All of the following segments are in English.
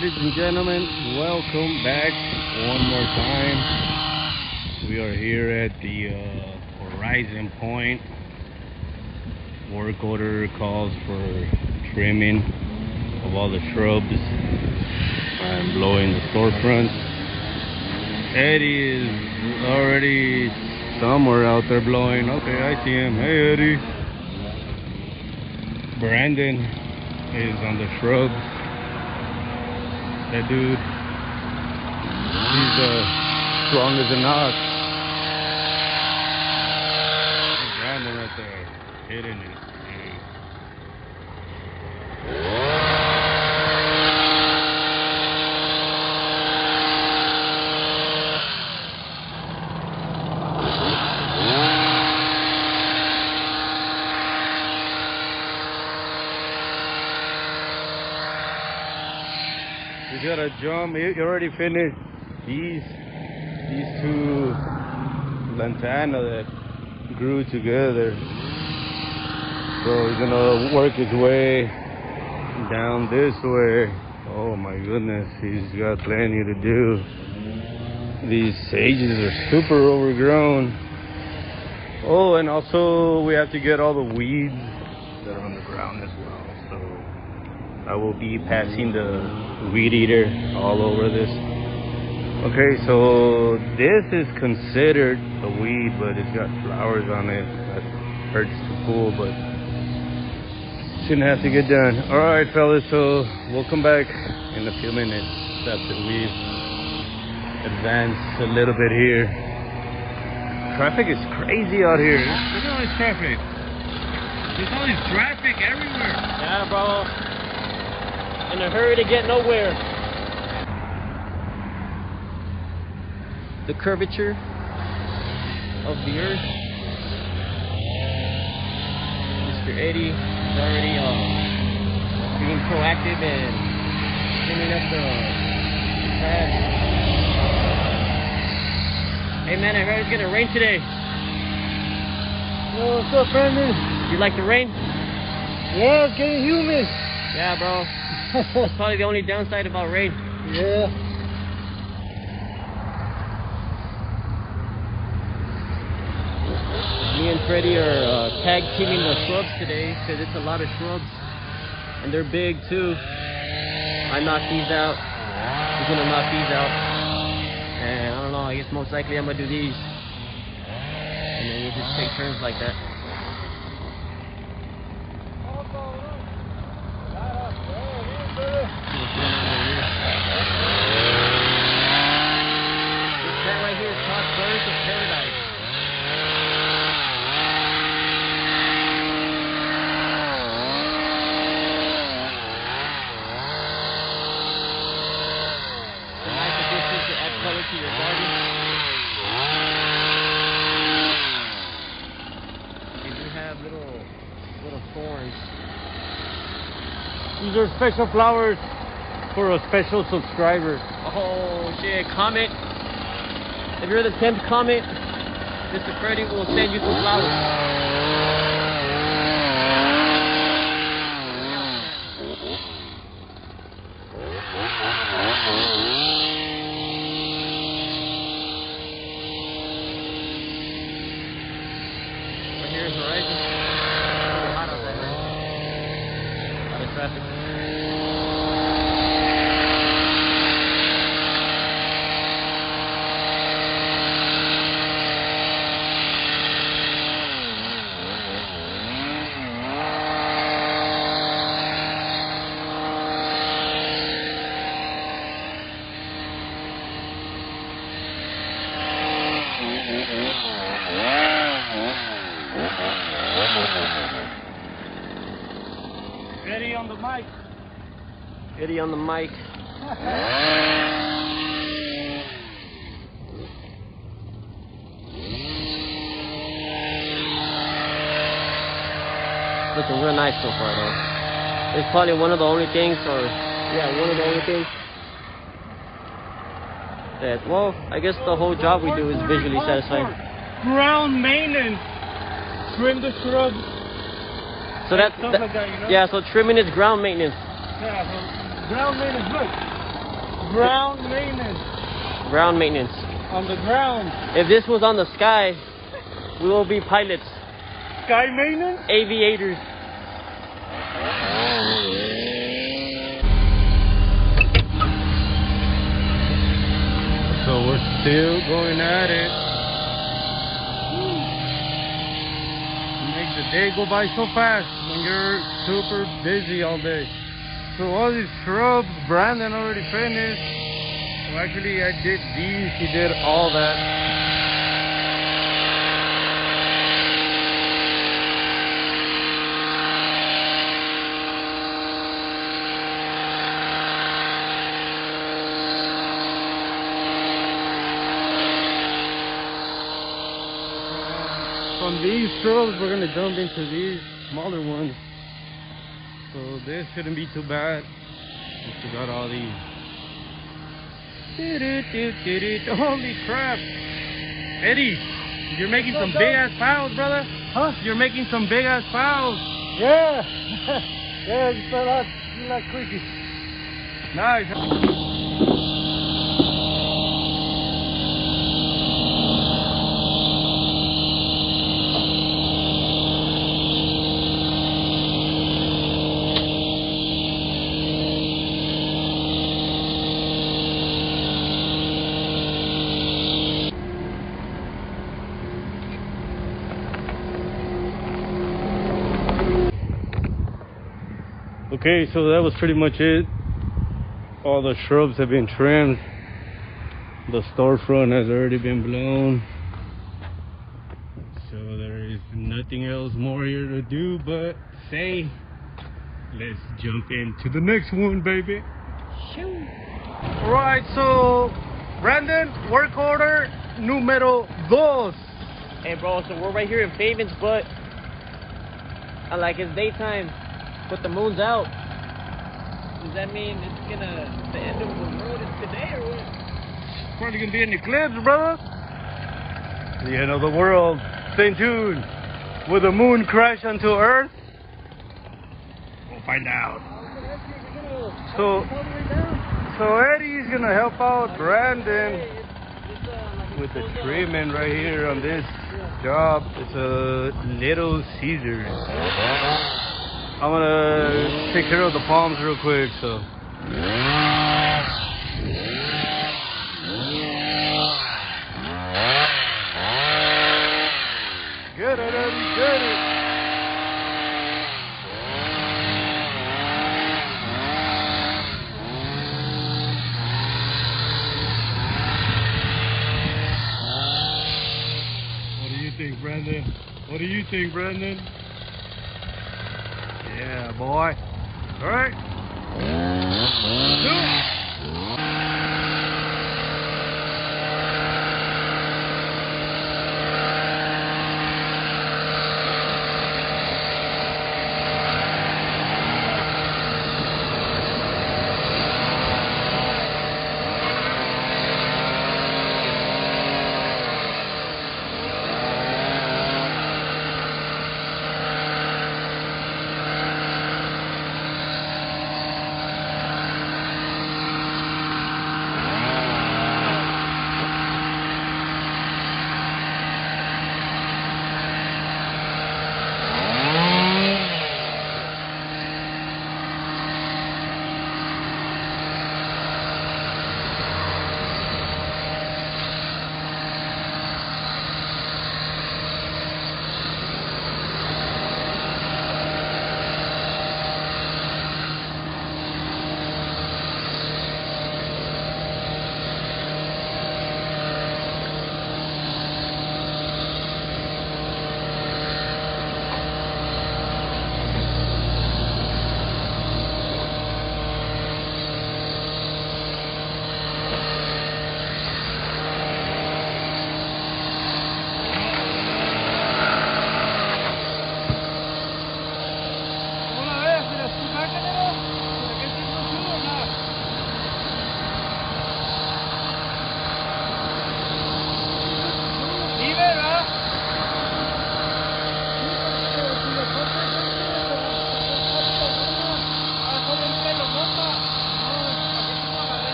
ladies and gentlemen, welcome back one more time. We are here at the Horizon Point. Work order calls for trimming of all the shrubs and blowing the storefronts. Eddie is already somewhere out there blowing. Okay, I see him. Hey, Eddie. Brandon is on the shrubs. That dude, he's strong as an ox. Brandon right there, hitting it. We gotta jump. He already finished these two lantana that grew together. So he's gonna work his way down this way. Oh my goodness, he's got plenty to do. These sages are super overgrown. Oh, and also we have to get all the weeds that are on the ground as well. So I will be passing the weed eater all over this. Okay, so this is considered a weed, but it's got flowers on it. That hurts to pull, but shouldn't have to get done. Alright fellas, so we'll come back in a few minutes after we've advanced a little bit here. Traffic is crazy out here. Look at all this traffic. There's all this traffic everywhere. Yeah, bro. In a hurry to get nowhere. The curvature of the earth. Mr. Eddie is already being proactive and cleaning up the trash. Hey man, I heard it's gonna rain today. Yo, what's up, Brandon? You like the rain? Yeah, it's getting humid. Yeah, bro. That's probably the only downside about rain. Yeah. Me and Freddie are tag teaming the shrubs today because it's a lot of shrubs and they're big too. I knocked these out. He's gonna knock these out. And I don't know, I guess most likely I'm gonna do these. And then we just take turns like that. To your garden. They do have little thorns. These are special flowers for a special subscriber. Oh shit, comment. If you're the 10th comment, Mr. Freddy will send you some flowers. Horizon. Really hot out there. A lot of traffic. Eddie on the mic. Eddie on the mic. Looking real nice so far though. It's probably one of the only things, one of the only things that, well, I guess the whole job we do is visually satisfying. Ground maintenance. Trim the shrubs. So that's stuff like that, you know? yeah. So trimming is ground maintenance. Yeah. So ground maintenance. Look. Ground maintenance. Ground maintenance. On the ground. If this was on the sky, we will be pilots, Sky maintenance? aviators. So we're still going at it. Make the day go by so fast when you're super busy all day. So all these shrubs, Brandon already finished. Well, actually, I did these. He did all that. From these shrubs, we're gonna jump into these smaller ones. So this shouldn't be too bad. We still got all these. Holy crap! Eddie, you're making some big ass piles, brother. Huh? You're making some big ass piles. Yeah. Yeah, you fell out. You like creaky. Nice. Okay, so that was pretty much it. All the shrubs have been trimmed. The storefront has already been blown. So there is nothing else more here to do but say, let's jump into the next one, baby. Shoot. Alright, so Brandon, work order numero dos. Hey, bro, so we're right here in Pavements, but like it's daytime, but the moon's out. Does that mean it's the end of the world is today or what? Probably gonna be an eclipse, brother. The end of the world. Stay tuned. Will the moon crash onto Earth? We'll find out. So Eddie's gonna help out Brandon with the trimming right here on this job. It's a Little Caesars. I'm gonna take care of the palms real quick, so. Get it, Eddie, get it. What do you think, Brandon? What do you think, Brandon? Yeah, boy. All right.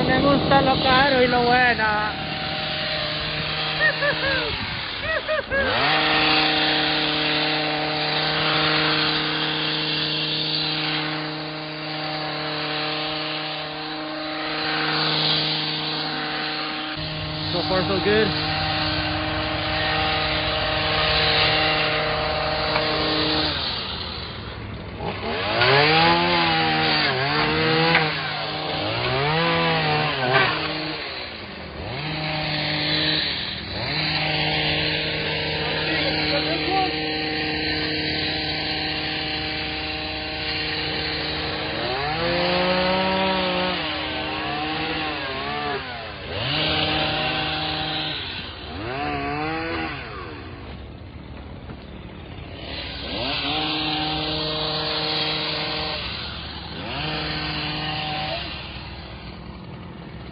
Me gusta lo caro y lo buena. So far so good.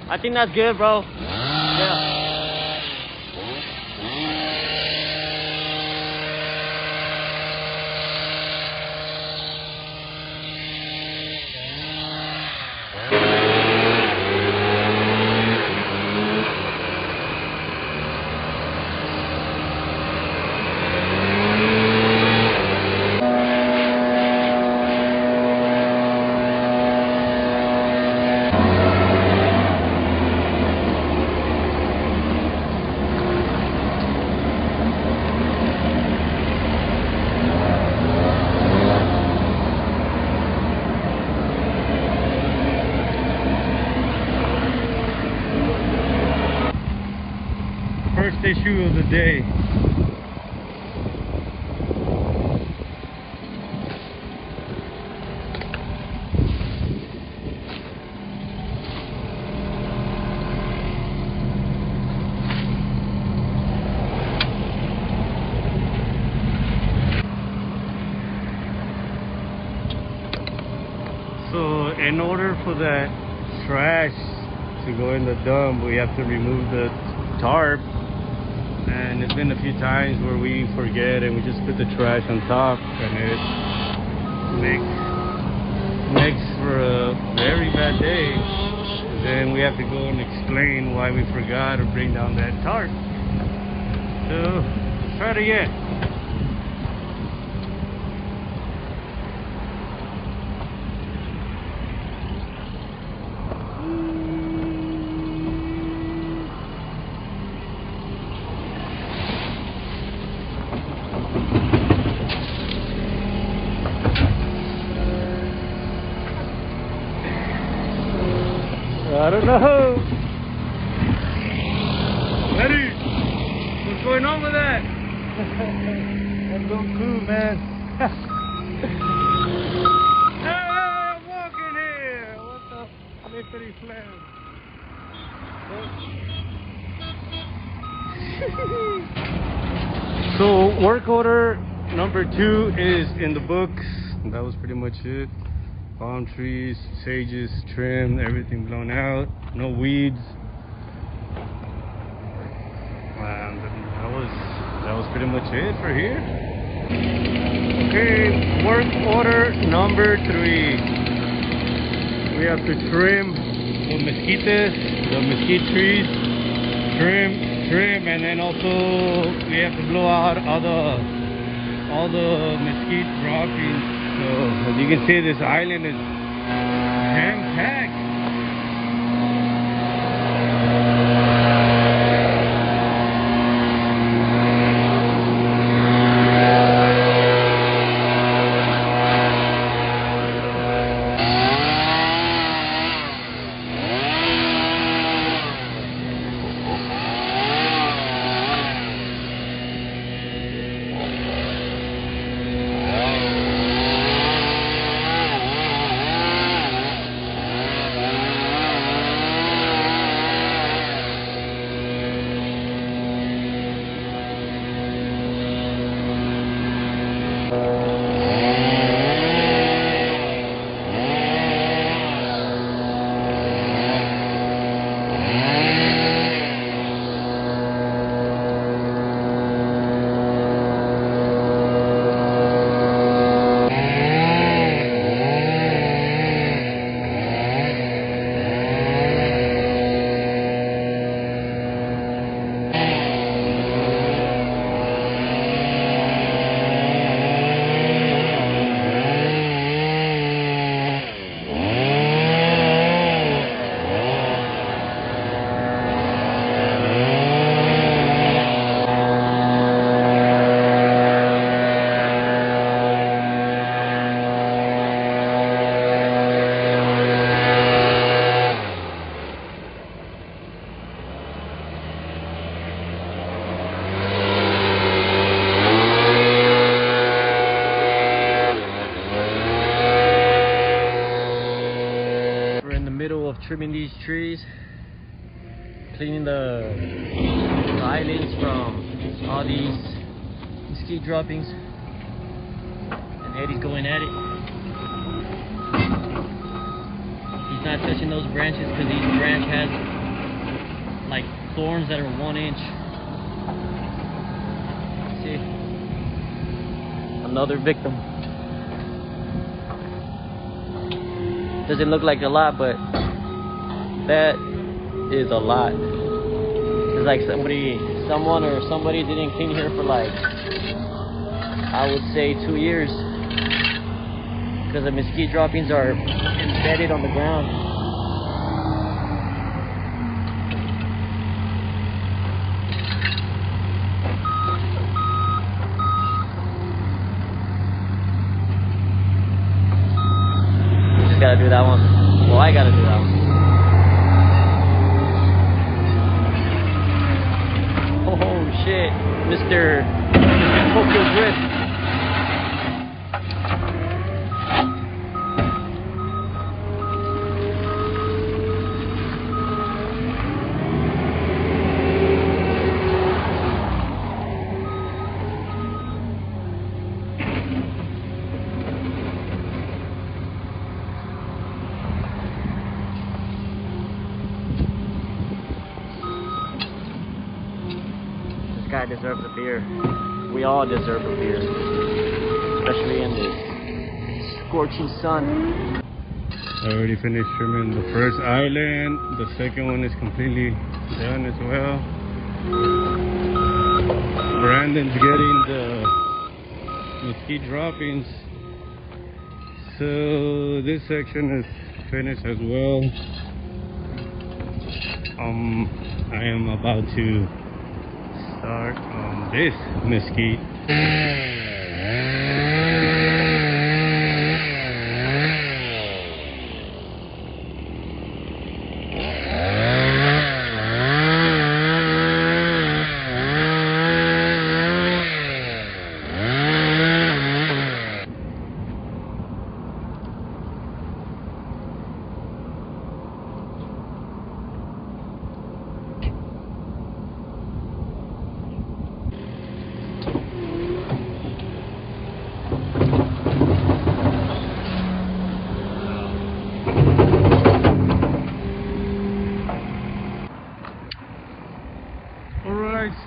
I think that's good, bro. Yeah. First issue of the day. So in order for that trash to go in the dump, we have to remove the tarp. And it's been a few times where we forget and we just put the trash on top, and it makes for a very bad day. Then we have to go and explain why we forgot to bring down that tarp. So let's try it again. I don't know. Eddie, what's going on with that? That's so cool, man. Hey, I'm walking here. What the flippity flam? So work order number 2 is in the books. That was pretty much it. Palm trees, sages, trim, everything blown out, no weeds. And that was pretty much it for here. Okay, work order number 3. We have to trim the mesquite trees, trim, and then also we have to blow out all the mesquite droppings. So as you can see, this island is jam-packed. Trimming these trees, cleaning the islands from all these mesquite droppings, and Eddie's going at it. He's not touching those branches because each branch has like thorns that are 1 inch. See, another victim. Doesn't look like a lot, but that is a lot. It's like somebody didn't clean here for like, I would say 2 years, because the mesquite droppings are embedded on the ground. Just gotta do that one. Well, I gotta do that one. Oh shit, Mr. Tokyo Drift. This guy deserves a beer. We all deserve a beer, especially in this scorching sun. I already finished trimming the first island. The second one is completely done as well. Brandon's getting the mesquite droppings. So this section is finished as well. I am about to start on this mesquite.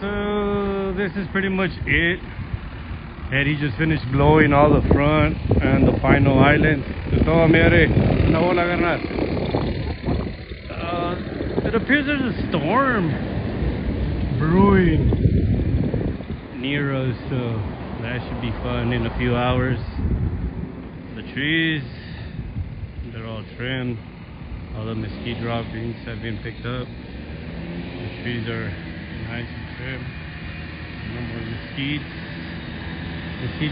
So this is pretty much it. Eddie just finished blowing all the front and the final island. It appears there's a storm brewing near us, so that should be fun in a few hours. The trees, they're all trimmed. All the mesquite droppings have been picked up. The trees are nice and trimmed. No more mesquite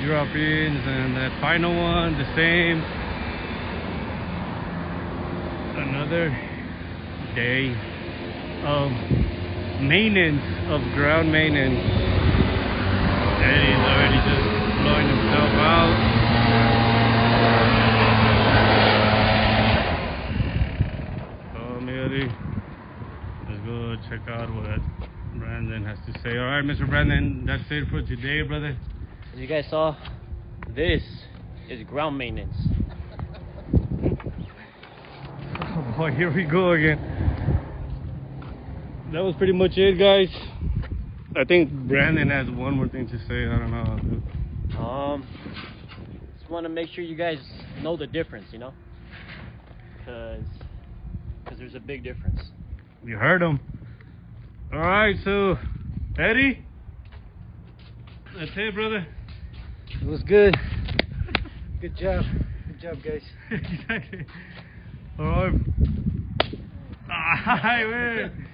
droppings, and that final one the same. Another day of maintenance, of ground maintenance. Eddie's already just blowing himself out. Let's go check out what Brandon has to say. All right, Mr. Brandon, that's it for today, brother. As you guys saw, this is ground maintenance. Oh boy, here we go again. That was pretty much it, guys. I think Brandon has one more thing to say. I don't know. Just want to make sure you guys know the difference, you know, because there's a big difference. You heard him. All right, so Eddie, that's it, brother. It was good. Good job. Good job, guys. Exactly. All right. All right, man.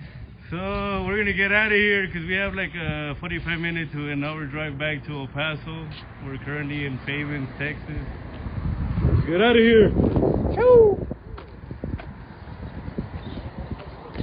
So we're gonna get out of here because we have like a 45-minute to an hour drive back to El Paso. We're currently in Pavens, Texas. Let's get out of here. Choo!